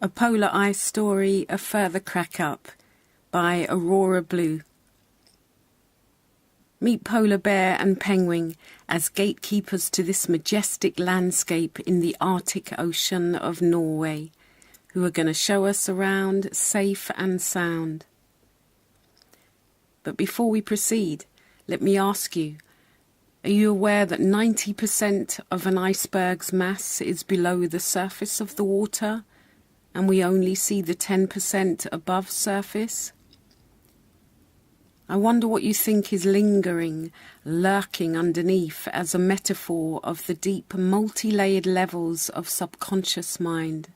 A Polar Ice Story, A Further Crack Up by Aurora Blue. Meet polar bear and penguin as gatekeepers to this majestic landscape in the Arctic Ocean of Norway, who are going to show us around safe and sound. But before we proceed, let me ask you, are you aware that 90% of an iceberg's mass is below the surface of the water, and we only see the 10% above surface? I wonder what you think is lingering, lurking underneath as a metaphor of the deep, multi-layered levels of subconscious mind.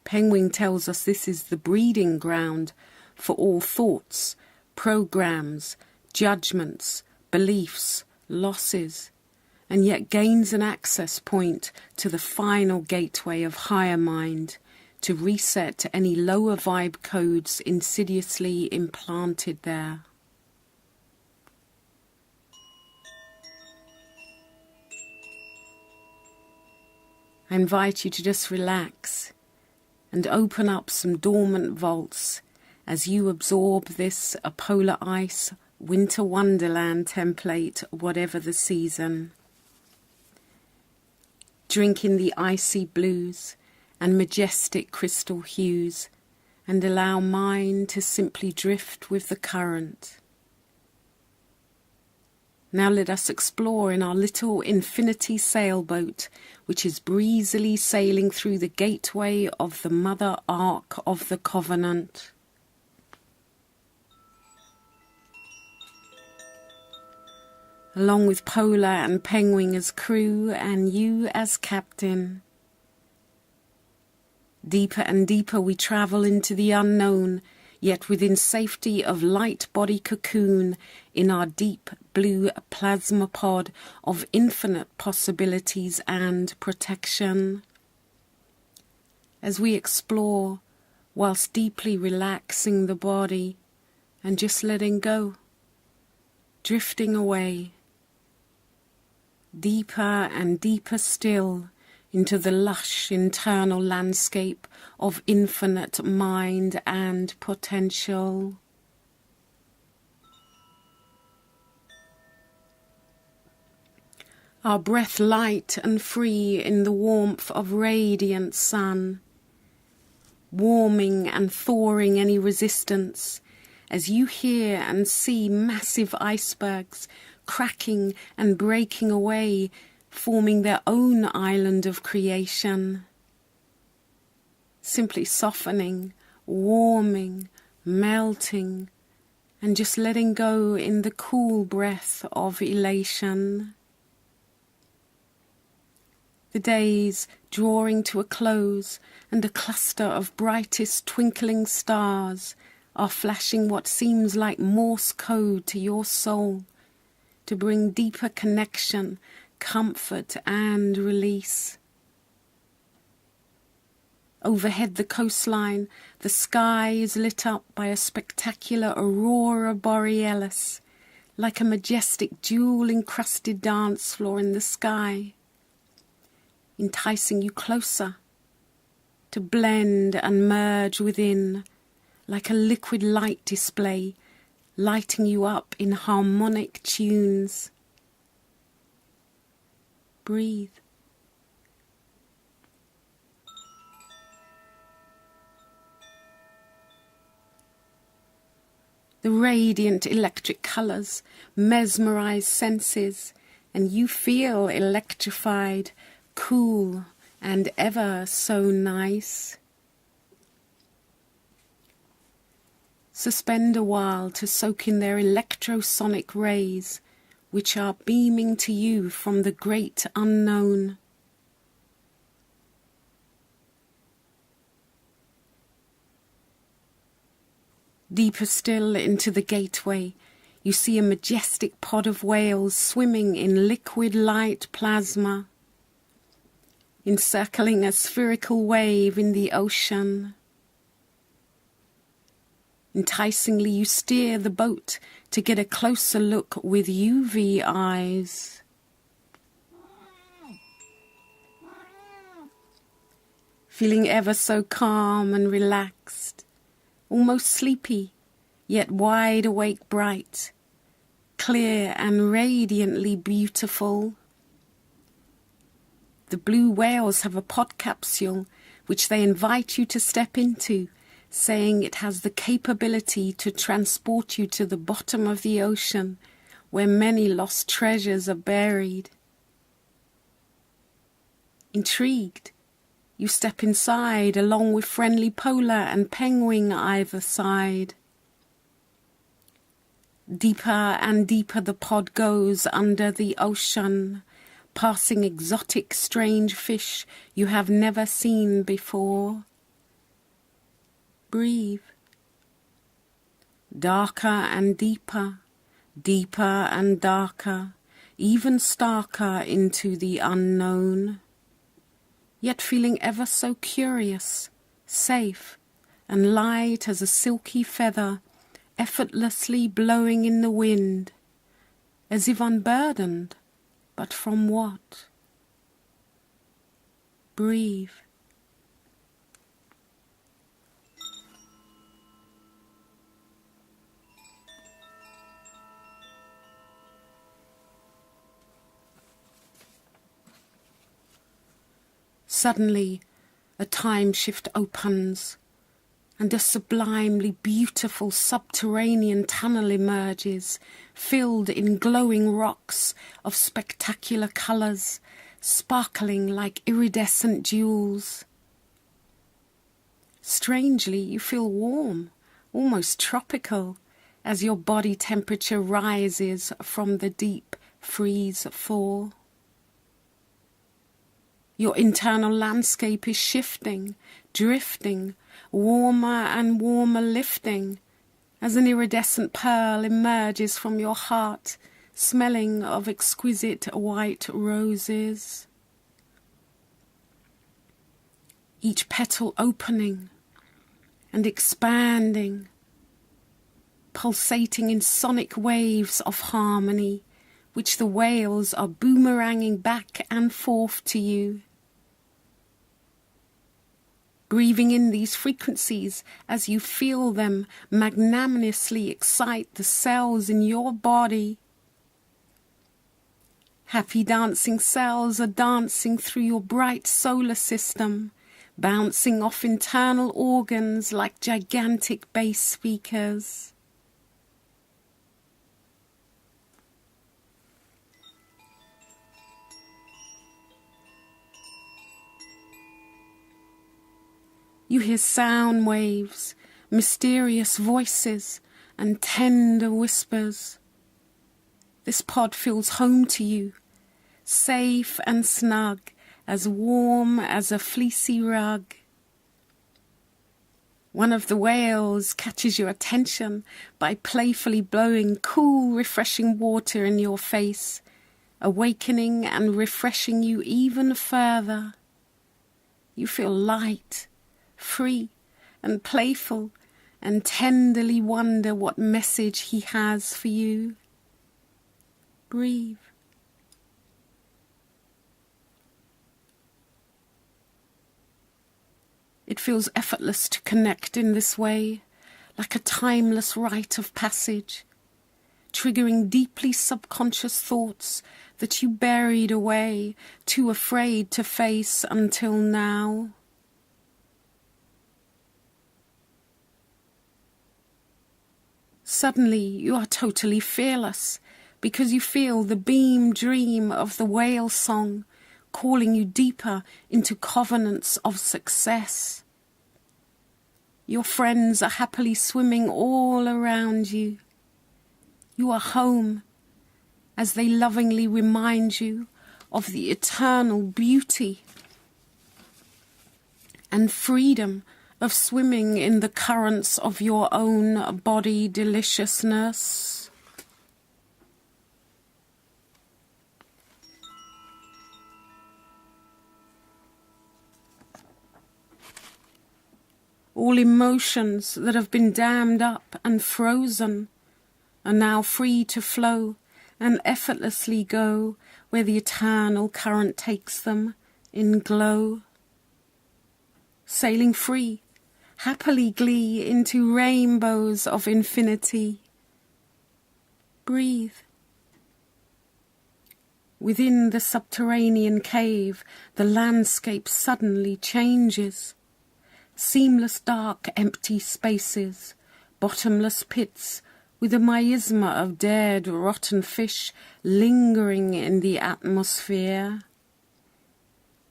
Penguin tells us this is the breeding ground for all thoughts, programs, judgments, beliefs, losses, and yet gains an access point to the final gateway of higher mind to reset any lower vibe codes insidiously implanted there. I invite you to just relax and open up some dormant vaults as you absorb this a polar ice winter wonderland template, whatever the season. Drink in the icy blues and majestic crystal hues, and allow mind to simply drift with the current. Now let us explore in our little infinity sailboat, which is breezily sailing through the gateway of the Mother Ark of the Covenant. Along with Polar and Penguin as crew and you as captain. Deeper and deeper we travel into the unknown, yet within safety of light body cocoon in our deep blue plasma pod of infinite possibilities and protection. As we explore, whilst deeply relaxing the body and just letting go, drifting away, deeper and deeper still, into the lush internal landscape of infinite mind and potential. Our breath light and free in the warmth of radiant sun, warming and thawing any resistance as you hear and see massive icebergs cracking and breaking away, forming their own island of creation. Simply softening, warming, melting, and just letting go in the cool breath of elation. The days drawing to a close, and a cluster of brightest twinkling stars are flashing what seems like Morse code to your soul to bring deeper connection, comfort and release. Overhead the coastline, the sky is lit up by a spectacular Aurora borealis, like a majestic jewel-encrusted dance floor in the sky, enticing you closer to blend and merge within, like a liquid light display, lighting you up in harmonic tunes. Breathe. The radiant electric colours mesmerize senses, and you feel electrified, cool, and ever so nice. Suspend a while to soak in their electrosonic rays, which are beaming to you from the great unknown. Deeper still into the gateway, you see a majestic pod of whales swimming in liquid light plasma, encircling a spherical wave in the ocean. Enticingly you steer the boat to get a closer look with UV eyes. feeling ever so calm and relaxed, almost sleepy, yet wide awake bright, clear and radiantly beautiful. The blue whales have a pod capsule which they invite you to step into, saying it has the capability to transport you to the bottom of the ocean, where many lost treasures are buried. Intrigued, you step inside along with friendly polar and penguin either side. Deeper and deeper the pod goes under the ocean, passing exotic strange fish you have never seen before. Breathe. Darker and deeper, deeper and darker, even starker into the unknown. Yet feeling ever so curious, safe, and light as a silky feather, effortlessly blowing in the wind, as if unburdened, but from what? Breathe. Suddenly, a time shift opens, and a sublimely beautiful subterranean tunnel emerges, filled in glowing rocks of spectacular colours, sparkling like iridescent jewels. Strangely, you feel warm, almost tropical, as your body temperature rises from the deep freeze thaw. Your internal landscape is shifting, drifting, warmer and warmer lifting, as an iridescent pearl emerges from your heart, smelling of exquisite white roses. Each petal opening and expanding, pulsating in sonic waves of harmony, which the whales are boomeranging back and forth to you. Breathing in these frequencies as you feel them magnanimously excite the cells in your body. Happy dancing cells are dancing through your bright solar system, bouncing off internal organs like gigantic bass speakers. You hear sound waves, mysterious voices, and tender whispers. This pod feels home to you, safe and snug, as warm as a fleecy rug. One of the whales catches your attention by playfully blowing cool, refreshing water in your face, awakening and refreshing you even further. You feel light, free and playful, and tenderly wonder what message he has for you. Breathe. It feels effortless to connect in this way, like a timeless rite of passage, triggering deeply subconscious thoughts that you buried away, too afraid to face until now. Suddenly you are totally fearless, because you feel the beam dream of the whale song calling you deeper into covenants of success. Your friends are happily swimming all around you. You are home, as they lovingly remind you of the eternal beauty and freedom of swimming in the currents of your own body deliciousness. All emotions that have been dammed up and frozen are now free to flow and effortlessly go where the eternal current takes them in glow. sailing free, happily glee into rainbows of infinity. Breathe. Within the subterranean cave, the landscape suddenly changes. Seamless dark empty spaces, bottomless pits with a miasma of dead rotten fish lingering in the atmosphere,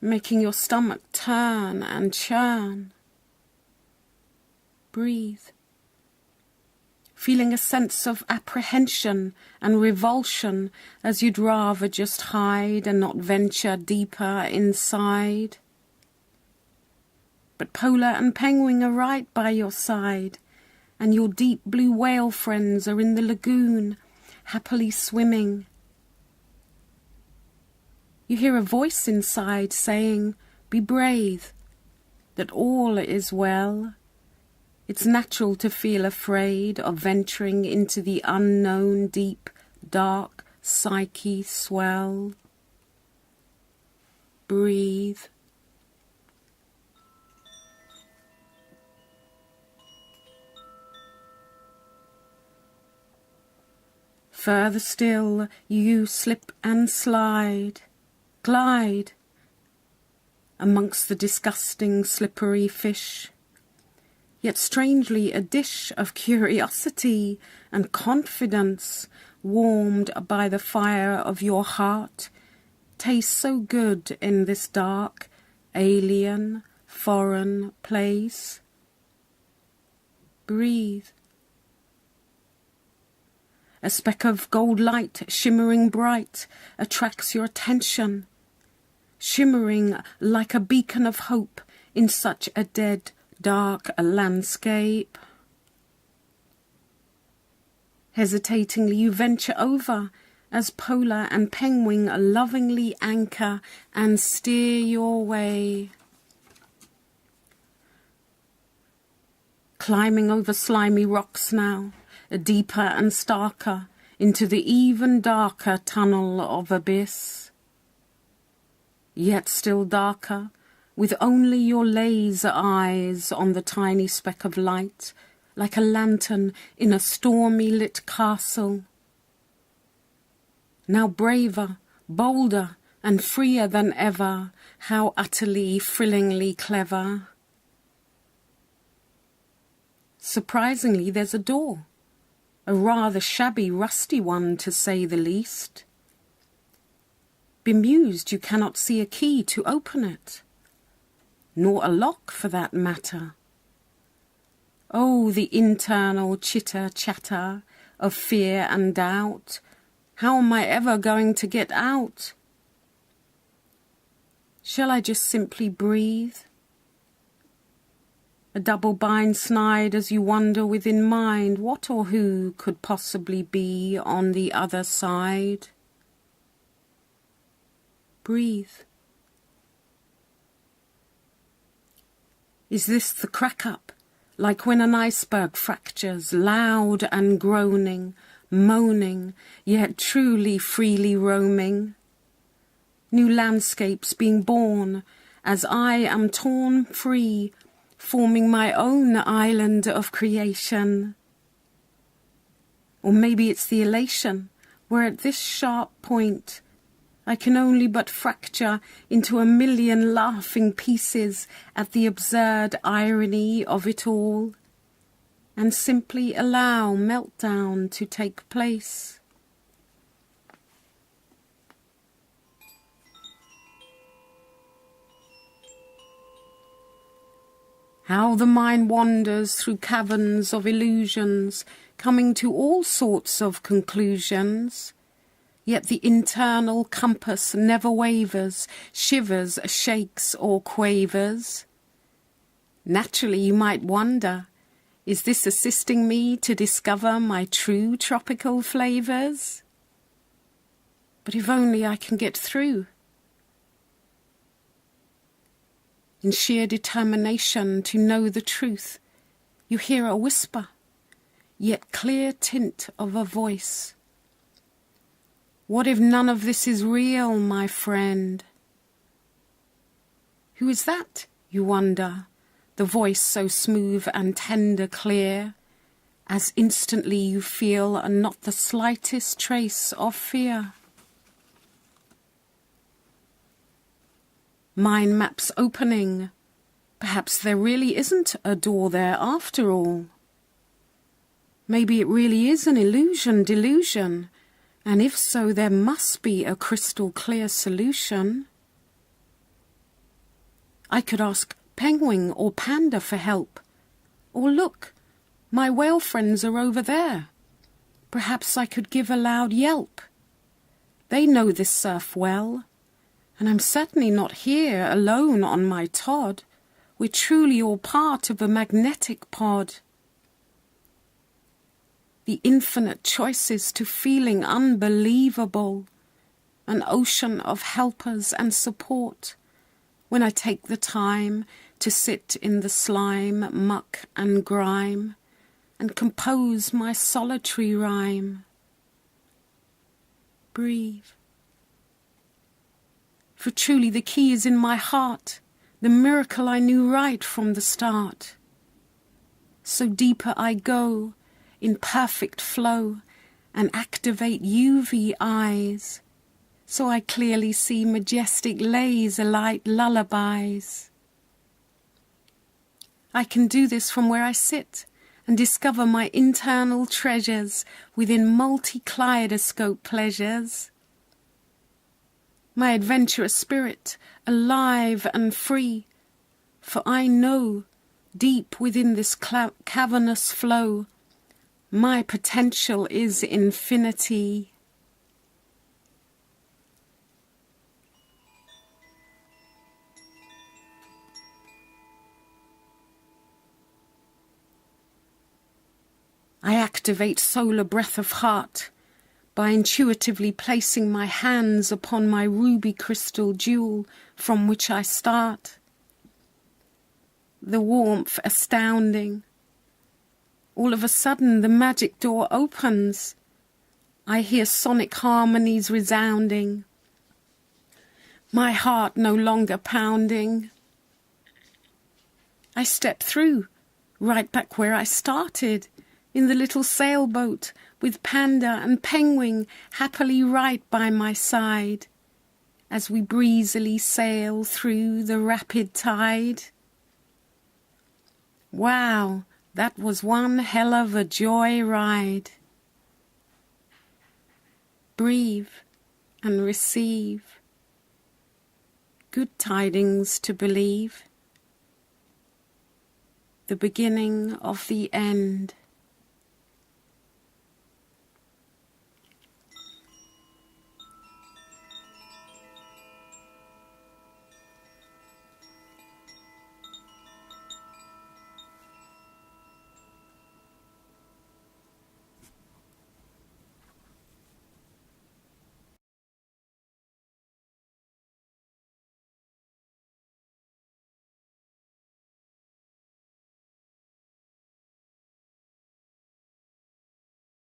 making your stomach turn and churn. Breathe. Feeling a sense of apprehension and revulsion as you'd rather just hide and not venture deeper inside. But Polar and Penguin are right by your side, and your deep blue whale friends are in the lagoon, happily swimming. You hear a voice inside saying, "Be brave, that all is well." It's natural to feel afraid of venturing into the unknown, deep, dark psyche swell. Breathe. Further still, you slip and slide, glide amongst the disgusting slippery fish. Yet strangely a dish of curiosity and confidence, warmed by the fire of your heart, tastes so good in this dark, alien, foreign place. Breathe. A speck of gold light, shimmering bright, attracts your attention, shimmering like a beacon of hope in such a dead, dark landscape. Hesitatingly you venture over as Polar and Penguin lovingly anchor and steer your way. Climbing over slimy rocks now, deeper and starker, into the even darker tunnel of abyss. Yet still darker, with only your laser eyes on the tiny speck of light, like a lantern in a stormy lit castle. Now braver, bolder, and freer than ever, how utterly, thrillingly clever. Surprisingly, there's a door, a rather shabby, rusty one to say the least. Bemused you cannot see a key to open it, nor a lock for that matter. Oh, the internal chitter-chatter of fear and doubt. How am I ever going to get out? Shall I just simply breathe? A double bind snide as you wonder within mind what or who could possibly be on the other side. Breathe. Is this the crack-up, like when an iceberg fractures, loud and groaning, moaning, yet truly freely roaming? New landscapes being born, as I am torn free, forming my own island of creation. Or maybe it's the elation, where at this sharp point I can only but fracture into a million laughing pieces at the absurd irony of it all, and simply allow meltdown to take place. How the mind wanders through caverns of illusions, coming to all sorts of conclusions. Yet the internal compass never wavers, shivers, shakes or quavers. Naturally you might wonder, is this assisting me to discover my true tropical flavours? But if only I can get through. In sheer determination to know the truth, you hear a whisper, yet clear tint of a voice. What if none of this is real, my friend? Who is that, you wonder, the voice so smooth and tender clear, as instantly you feel not the slightest trace of fear. Mind maps opening, perhaps there really isn't a door there after all. Maybe it really is an illusion, delusion, and if so, there must be a crystal clear solution. I could ask penguin or panda for help, or look, my whale friends are over there. Perhaps I could give a loud yelp. They know this surf well, and I'm certainly not here alone on my Todd. We're truly all part of a magnetic pod. The infinite choices to feeling unbelievable, an ocean of helpers and support, when I take the time to sit in the slime, muck and grime, and compose my solitary rhyme. Breathe. For truly the key is in my heart, the miracle I knew right from the start. So deeper I go, in perfect flow, and activate UV eyes, so I clearly see majestic laser-light lullabies. I can do this from where I sit, and discover my internal treasures within multi-kaleidoscope pleasures. My adventurous spirit, alive and free, for I know, deep within this cavernous flow, my potential is infinity. I activate solar breath of heart by intuitively placing my hands upon my ruby crystal jewel from which I start. The warmth astounding. All of a sudden the magic door opens. I hear sonic harmonies resounding. My heart no longer pounding. I step through, right back where I started, in the little sailboat, with panda and penguin happily right by my side, as we breezily sail through the rapid tide. Wow, that was one hell of a joy ride. Breathe and receive. Good tidings to believe. The beginning of the end.